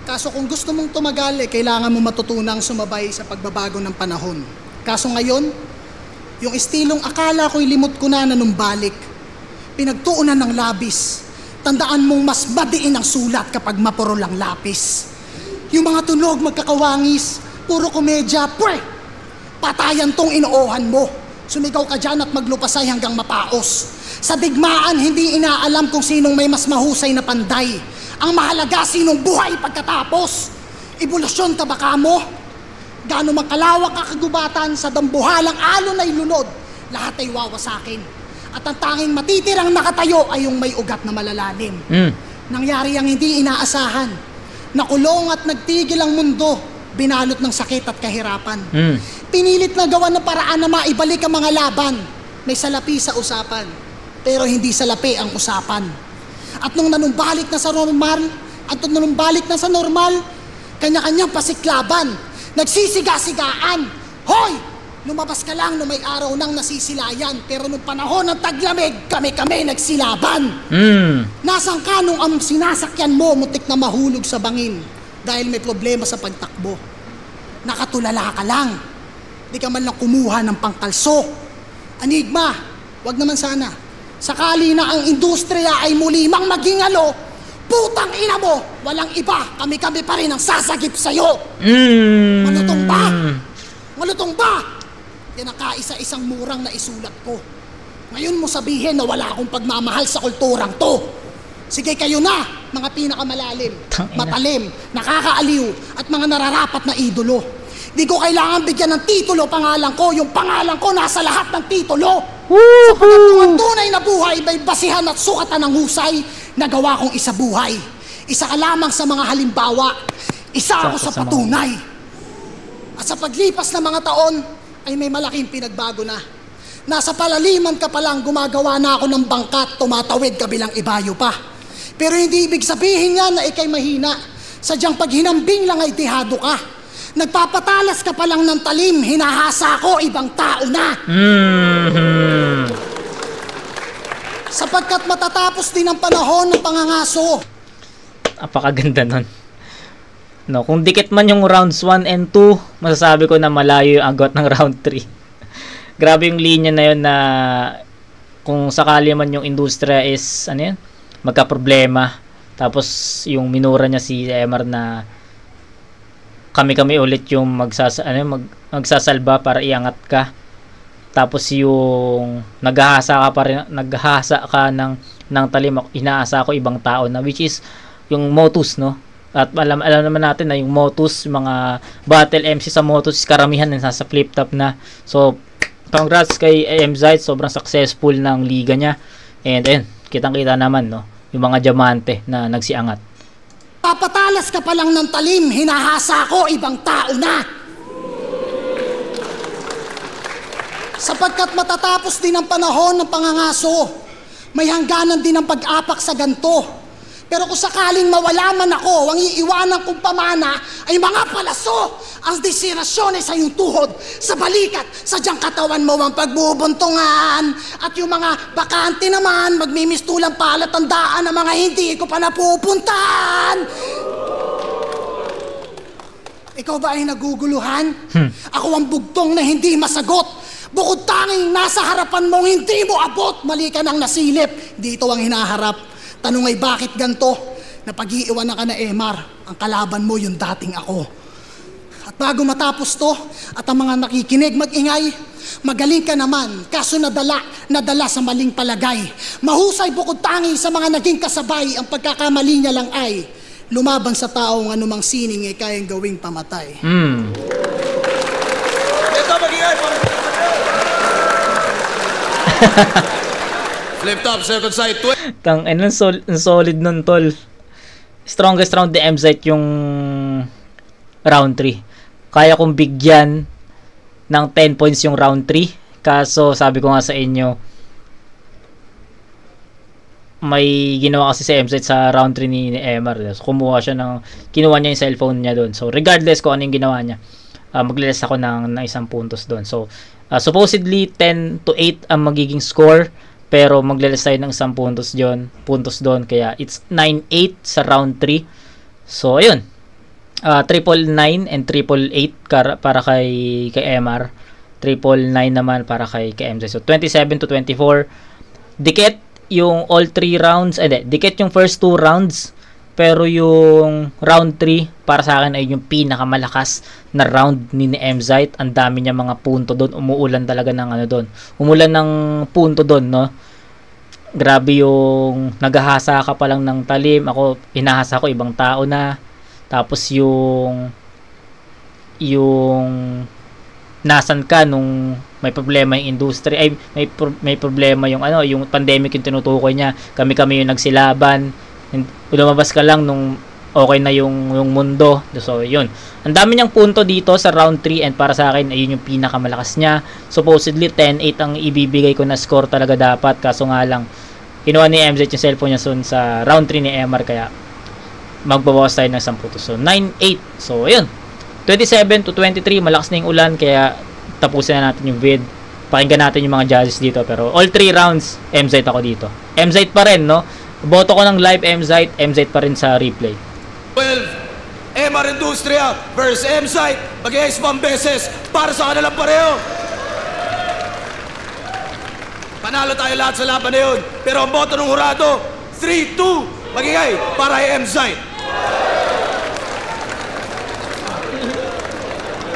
[SPEAKER 4] Kaso kung gusto mong tumagal, kailangan mo matutunang sumabay sa pagbabago ng panahon. Kaso ngayon, yung estilong akala ko'y limot ko na nanumbalik, pinagtuunan ng labis. Tandaan mong mas madiin ang sulat kapag mapuro lang lapis. Yung mga tunog magkakawangis, puro komedya, patayan tong inoohan mo. Sumigaw ka dyan at maglupasay hanggang mapaos. Sa digmaan, hindi inaalam kung sinong may mas mahusay na panday. Ang mahalaga, sinong buhay pagkatapos. Evolusyon ka baka mo? Gaano makalawak ang kagubatan sa dambuhalang alon ay lunod, lahat ay wawasakin. At ang tanging matitirang nakatayo ay yung may ugat na malalalim. Nangyari ang hindi inaasahan. Nakulong at nagtigil ang mundo, binalot ng sakit at kahirapan. Pinilit na gawa ng paraan na maibalik ang mga laban. May salapi sa usapan, pero hindi salapi ang usapan. At nung nanumbalik na sa normal, kanya-kanyang pasiklaban, nagsisiga-sigaan. Hoy! Lumabas ka lang nung may araw nang nasisilayan, pero nung panahon ng taglamig, kami nagsilaban. Nasaan ka nung ang sinasakyan mo muntik na mahulog sa bangin dahil may problema sa pagtakbo? Nakatulala ka lang. Di ka man lang kumuha ng pangkalso. Enigma, wag naman sana. Sakali na ang industriya ay muli mang magingalo, putang ina mo, walang iba, kami pa rin ang sasagip sa'yo. Malutong ba? Malutong ba? Yan ang kaisa-isang murang na isulat ko. Ngayon mo sabihin na wala akong pagmamahal sa kulturang to. Sige kayo na, mga pinakamalalim, matalim, nakakaaliw, at mga nararapat na idolo. Di ko kailangan bigyan ng titulo pangalan ko. Yung pangalan ko nasa lahat ng titulo. Sapagkat kung ang tunay na buhay may basihan at sukatan ng husay, nagawa kong isa buhay. Isa ka lamang sa mga halimbawa. Isa ako sa patunay. At sa paglipas ng mga taon, ay may malaking pinagbago na. Nasa palaliman ka pa lang, gumagawa na ako ng bangkat, tumatawid kabilang ibayo pa. Pero hindi ibig sabihin yan na ikay mahina. Sadyang pag hinambing lang ay tihado ka. Nagpapatalas ka pa lang ng talim, hinahasa ko, ibang tao na. Sapagkat matatapos din ang panahon ng pangangaso.
[SPEAKER 1] Apakaganda nun. No, kung dikit man yung rounds 1 and 2, masasabi ko na malayo yung agot ng round 3. Grabe yung linya na yun na kung sakali man yung industriya is magka-problema. Tapos yung minura niya si MR na kami ulit yung magsasalba para iangat ka. Tapos yung naghahasa ka ng talim, inaasa ko ibang tao na, which is yung Motus, no? At alam naman natin na yung Motus, mga battle MC sa Motus, karamihan na nasa flip top na. So congrats kay MZite, sobrang successful ng liga niya. And ayun, kitang-kita naman, no, yung mga diamante na nagsiangat.
[SPEAKER 4] Papatalas ka pa lang ng talim, hinahasa ko ibang tao na. Sapagkat matatapos din ang panahon ng pangangaso, may hangganan din ang pag-apak sa ganto. Pero kung sakaling mawala man ako, ang iiwanan kong pamana ay mga palaso, ang desirasyon ay sa iyong tuhod, sa balikat, sa diyang katawan mo ang pagbubuntungan. At yung mga bakante naman, magmimistulang palatandaan ng mga hindi ko pa napupuntahan. Ikaw ba ay naguguluhan? Ako ang bugtong na hindi masagot. Bukod tanging nasa harapan mong hindi mo abot, mali ka nang nasilip. Dito ang hinaharap. Tanong ay bakit ganto? Napag-iiwanan ka na Emar, ang kalaban mo yung dating ako. At bago matapos to, at ang mga nakikinig mag-ingay, magaling ka naman, kaso nadala sa maling palagay. Mahusay bukod tangi sa mga naging kasabay, ang pagkakamali niya lang ay lumaban sa taong anumang sining ay kayang gawing pamatay.
[SPEAKER 2] Ito mag-ingay para flip top, second sight,
[SPEAKER 1] Tang, solid nun, tol. Strongest round ni MZite yung round 3. Kaya kong bigyan ng 10 points yung round 3. Kaso, sabi ko nga sa inyo, may ginawa kasi si MZite sa round 3 ni Emar. So, kinuha niya yung cellphone niya doon. So, regardless kung ano yung ginawa niya, magliless ako ng isang puntos doon. So, supposedly 10 to 8 ang magiging score. Pero magliless tayo ng isang puntos doon. Kaya it's 9-8 sa round 3. So, ayun. 999 and 888 para kay MR. 999 naman para kay MZ. So, 27 to 24. Dikit yung all 3 rounds. Dikit yung first 2 rounds. Pero yung round 3, para sa akin ay yung pinakamalakas na round ni MZite. Ang dami niya mga punto doon. Umuulan talaga ng doon. Umulan ng punto doon, no? Grabe yung naghahasa ka pa lang ng talim. Ako, hinahasa ko ibang tao na. Tapos yung nasan ka nung may problema yung industry, ay may problema yung yung pandemic yung tinutukoy niya. Kami yung nagsilaban. Lumabas ka lang nung okay na yung mundo. So, yun. Ang dami niyang punto dito sa round 3 and para sa akin, ayun yung pinakamalakas niya. Supposedly, 10-8 ang ibibigay ko na score talaga dapat. Kaso nga lang, kinuha ni MZ yung cellphone niya soon sa round 3 ni MR. Kaya, magbabawas tayo ng 10 puntos. So, 9-8. So, ayun. 27 to 23, malakas na yung ulan. Kaya, tapusin na natin yung vid. Pakinggan natin yung mga judges dito. Pero, all 3 rounds, MZ ako dito. MZ pa rin, no? Boto ko ng live MZite pa rin sa replay.
[SPEAKER 2] 12, MR Industria versus MZite. Mag-iayos pang beses para sa kanilang pareho. Panalo tayo lahat sa laban na yun. Pero ang boto ng hurado, 3-2. Mag-iay para kay MZite.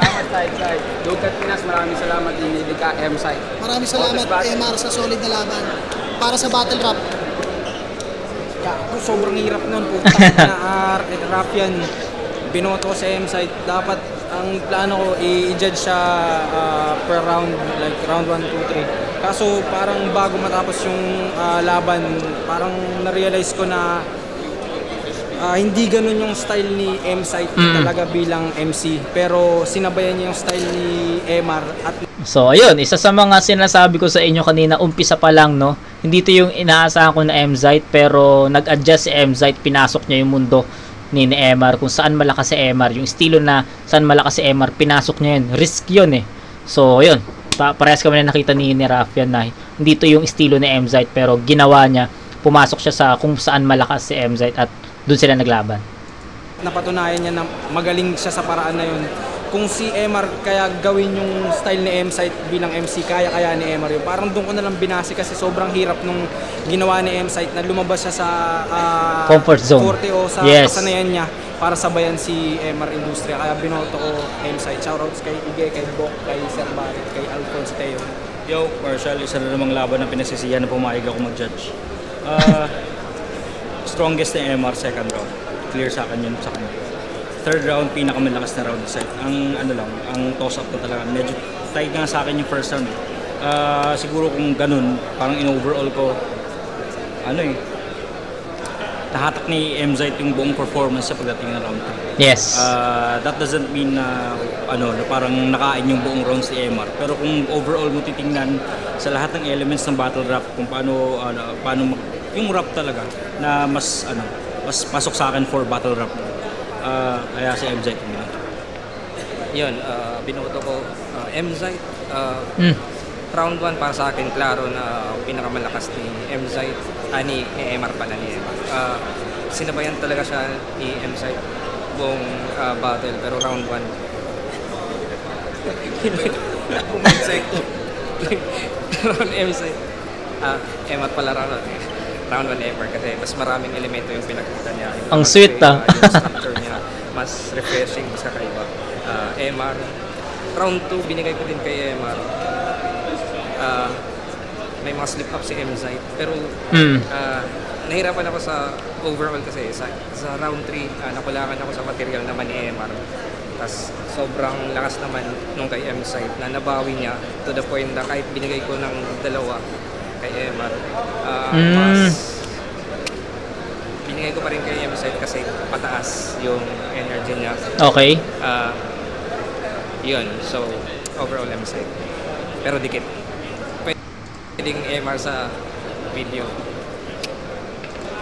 [SPEAKER 3] Salamat, Side. Dugat Pinas, maraming salamat din ka, MZite.
[SPEAKER 4] Maraming salamat, MR, sa solid na laban. Para sa battle rap.
[SPEAKER 5] Sobrang hirap nun po. Rap yan. Binoto sa MZite. Dapat ang plano ko i-judge siya per round, like round 1, 2, 3. Kaso parang bago matapos yung laban, parang na-realize ko na hindi ganun yung style ni MZite talaga bilang MC. Pero sinabayan niya yung style ni MR.
[SPEAKER 1] So, ayun. Isa sa mga sinasabi ko sa inyo kanina, umpisa pa lang, no? Hindi ito yung inaasahan ko na MZite, pero nag-adjust si MZite, pinasok niya yung mundo ni MR, kung saan malakas si MR, yung estilo na saan malakas si MR, pinasok niya yun. Risk yun eh. So, ayun. Parehas kami na nakita ni Rafian na hindi ito yung estilo ni MZite, pero ginawa niya, pumasok siya sa kung saan malakas si MZite at doon sila naglaban.
[SPEAKER 5] Napatunayan niya na magaling siya sa paraan na yun. Kung si MR kaya gawin yung style ni MZite bilang MC, kaya ni MR yun. Parang doon ko na lang binasi kasi sobrang hirap nung ginawa ni MZite na lumabas siya sa
[SPEAKER 1] comfort zone.
[SPEAKER 5] Forte o sa
[SPEAKER 1] yes.
[SPEAKER 5] kasanayan niya. para sabayan si MR Industria. Kaya binoto ko M-Site. Shoutouts kay Ige, kay Bok, kay Sir Barret, kay Alphonse Teo.
[SPEAKER 6] Yo, Marshall, isa na namang laban na pinasisiyan na pumayag ako mag-judge. Strongest na MR second round. Clear sa akin yun sa kanya. Third round, pinakamalakas na round side. Ang ano lang, ang toss-up na talaga. Medyo tight nga sa akin yung first round. Siguro kung ganun, parang in-overall ko, nahatak ni M-Zite yung buong performance sa pagdating ng round 3.
[SPEAKER 1] Yes.
[SPEAKER 6] That doesn't mean na parang nakain yung buong rounds ni MR. Pero kung overall mo titingnan sa lahat ng elements ng battle rap, kung paano yung rap talaga na mas pasok sa akin for battle rap. Kaya si M-Zite
[SPEAKER 7] yun, binoto ko M-Zite. Round 1 para sa akin, klaro na pinakamalakas ni M-Zite, ni MR pala ni MR. Sinabayan talaga siya ni M-Zite buong battle, pero round 1 round M-Zite MR pala round 1 MR kasi mas maraming elemento yung pinagkutan niya.
[SPEAKER 1] Ang sweet
[SPEAKER 7] yung structure niya, mas refreshing sa kaiba. MR round 2 binigay ko din kay MR. May mga slip up si M-Zite pero nahirapan ako sa overall kasi sa round 3 nakulangan ako sa material naman ni MR. Tapos sobrang lakas naman nung kay M-Zite na nabawi niya to the point na kahit binigay ko ng dalawa kay MR, mas binigay ko pa rin kay M-Zite kasi pataas yung energy niya.
[SPEAKER 1] Okay.
[SPEAKER 7] Yun, so overall M-Zite pero dikit. Pwedeng MR sa video.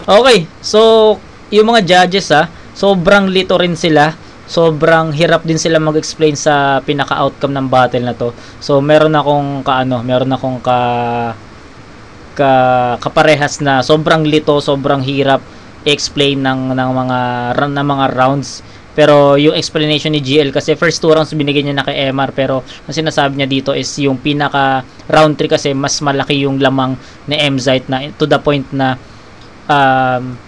[SPEAKER 1] Okay, so yung mga judges sobrang lito rin sila. Sobrang hirap din sila mag-explain sa pinaka-outcome ng battle na to. So meron akong kaparehas na sobrang lito, sobrang hirap i-explain ng mga rounds. Pero yung explanation ni GL kasi first 2 rounds binigyan niya na kay MR, pero ang sinasabi niya dito is yung pinaka round 3 kasi mas malaki yung lamang ni M-Zite na to the point na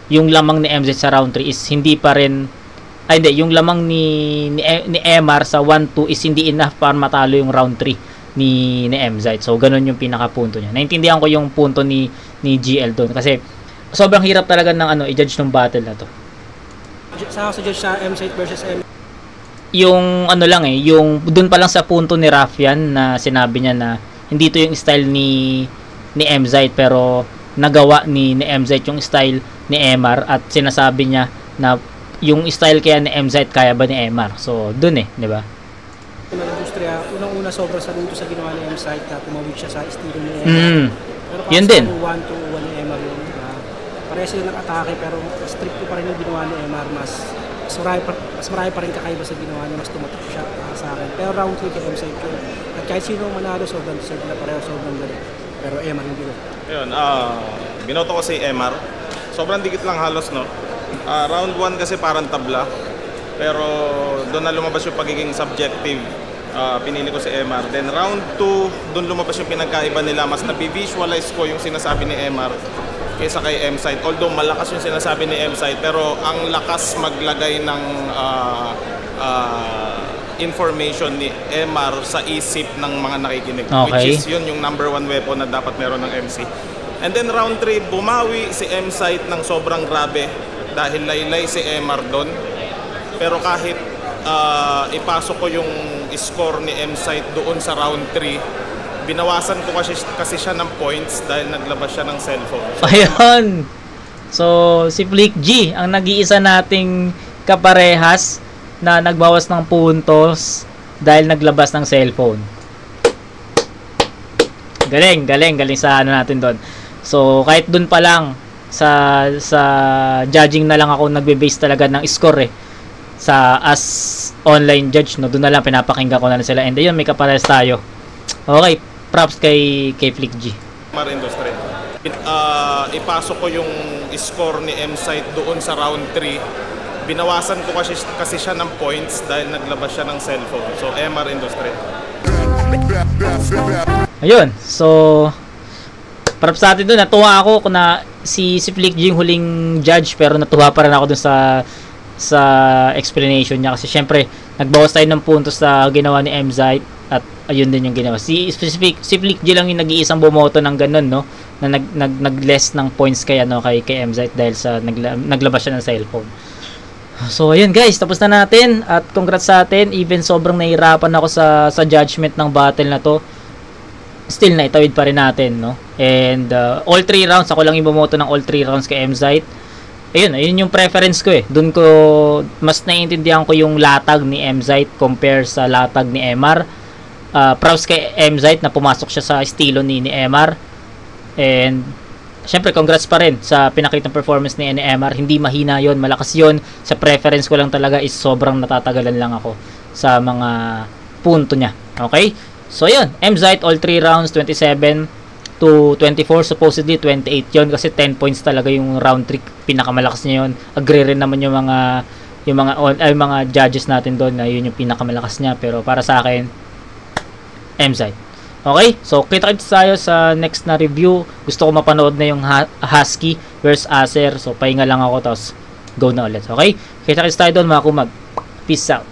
[SPEAKER 1] yung lamang ni M-Zite sa round 3 is hindi pa rin yung lamang ni MR sa 1-2 is hindi enough para matalo yung round 3 ni M-Zite. So ganun yung pinaka punto niya. Naintindihan ko yung punto ni GL doon kasi sobrang hirap talaga ng i-judge ng battle na to.
[SPEAKER 5] Sa judge sa M-Site versus M.
[SPEAKER 1] Yung yung doon pa lang sa punto ni Rafian na sinabi niya na hindi to yung style ni M-Zite pero nagawa ni M-Zite yung style ni MR at sinasabi niya na yung style kaya ni M-Zite kaya ba ni MR. So doon di ba?
[SPEAKER 5] Yung industriya, unang-una sobrang saludo sa ginawa ni M-Site na tumawid siya sa estilo ni MR. Pero
[SPEAKER 1] yun din.
[SPEAKER 5] 1-2-1 ni MR yun. Pareha sila ng-atake pero strict pa rin yung ginawa ni MR. Mas marami pa rin kakaiba sa ginawa niya. Mas tumatak siya sa akin. Pero round 3 kay M-Site yun. At kahit sino manalo, sobrang deserve na pareho, sobrang galing. Pero MR hindi ko.
[SPEAKER 8] Yun, binoto ko si MR. Sobrang dikit lang halos, no? Round 1 kasi parang tabla. Pero doon na lumabas yung pagiging subjective. Pinili ko si MR. Then round 2, doon lumabas yung pinagkaiba nila. Mas nabi-visualize ko yung sinasabi ni MR kaysa kay M-Site. Although malakas yung sinasabi ni M-Site, pero ang lakas maglagay ng information ni MR sa isip ng mga nakikinig.
[SPEAKER 1] Okay.
[SPEAKER 8] Which is yun yung number 1 weapon na dapat meron ng MC. And then round 3, bumawi si M-Site ng sobrang grabe dahil laylay si MR doon. Pero kahit ipasok ko yung score ni M-Site doon sa round 3, binawasan ko kasi siya ng points dahil naglabas siya ng cellphone.
[SPEAKER 1] Ayun. So, si Flick G ang nag-iisa nating kaparehas na nagbawas ng puntos dahil naglabas ng cellphone. Galing sa natin doon. So, kahit doon pa lang sa judging na lang ako nagbe-base talaga ng score sa as online judge, no, doon na lang pinapakinggan ko na sila. And ayun, may kaparehas tayo. Okay, props kay Flick G.
[SPEAKER 8] MR Industry. Ipasok ko yung score ni M-Site doon sa round 3. Binawasan ko kasi siya ng points dahil naglabas siya ng cellphone. So, MR Industry.
[SPEAKER 1] Ayun, so props sa atin doon. Natuwa ako na si Flick G yung huling judge pero natuwa pa rin ako doon sa sa explanation niya, kasi syempre nagbawas tayo ng puntos sa ginawa ni Mzite at ayun din yung ginawa. Si Flick G lang yung nag-iisang bumoto ng ganun, no, na nag-less ng points kay Mzite dahil sa naglabas siya ng cellphone. So ayun guys, tapos na natin at congrats sa atin. Even sobrang nahihirapan ako sa judgment ng battle na to, still naitawid pa rin natin, no. And all 3 rounds ako lang ibumoto ng all 3 rounds kay Mzite. Ayun yung preference ko eh. Doon ko mas naiintindihan ko yung latag ni Mzite compare sa latag ni MR. Props kay Mzite na pumasok siya sa estilo ni MR. And syempre congrats pa rin sa pinakitang performance ni MR. Hindi mahina yon, malakas yon. Sa preference ko lang talaga is sobrang natatagalan lang ako sa mga punto niya. Okay? So yun, Mzite all 3 rounds 27 to 24, supposedly 28 yon, kasi 10 points talaga yung round 3, pinakamalakas niya yon. Agree rin naman yung mga judges natin doon na yun yung pinakamalakas niya, pero para sa akin Mzite. Okay, so kita-kits tayo sa next na review. Gusto ko mapanood na yung Husky versus Acer, so pahinga lang ako tapos go na ulit. Okay, kita-kits tayo doon mga kumag. Peace out.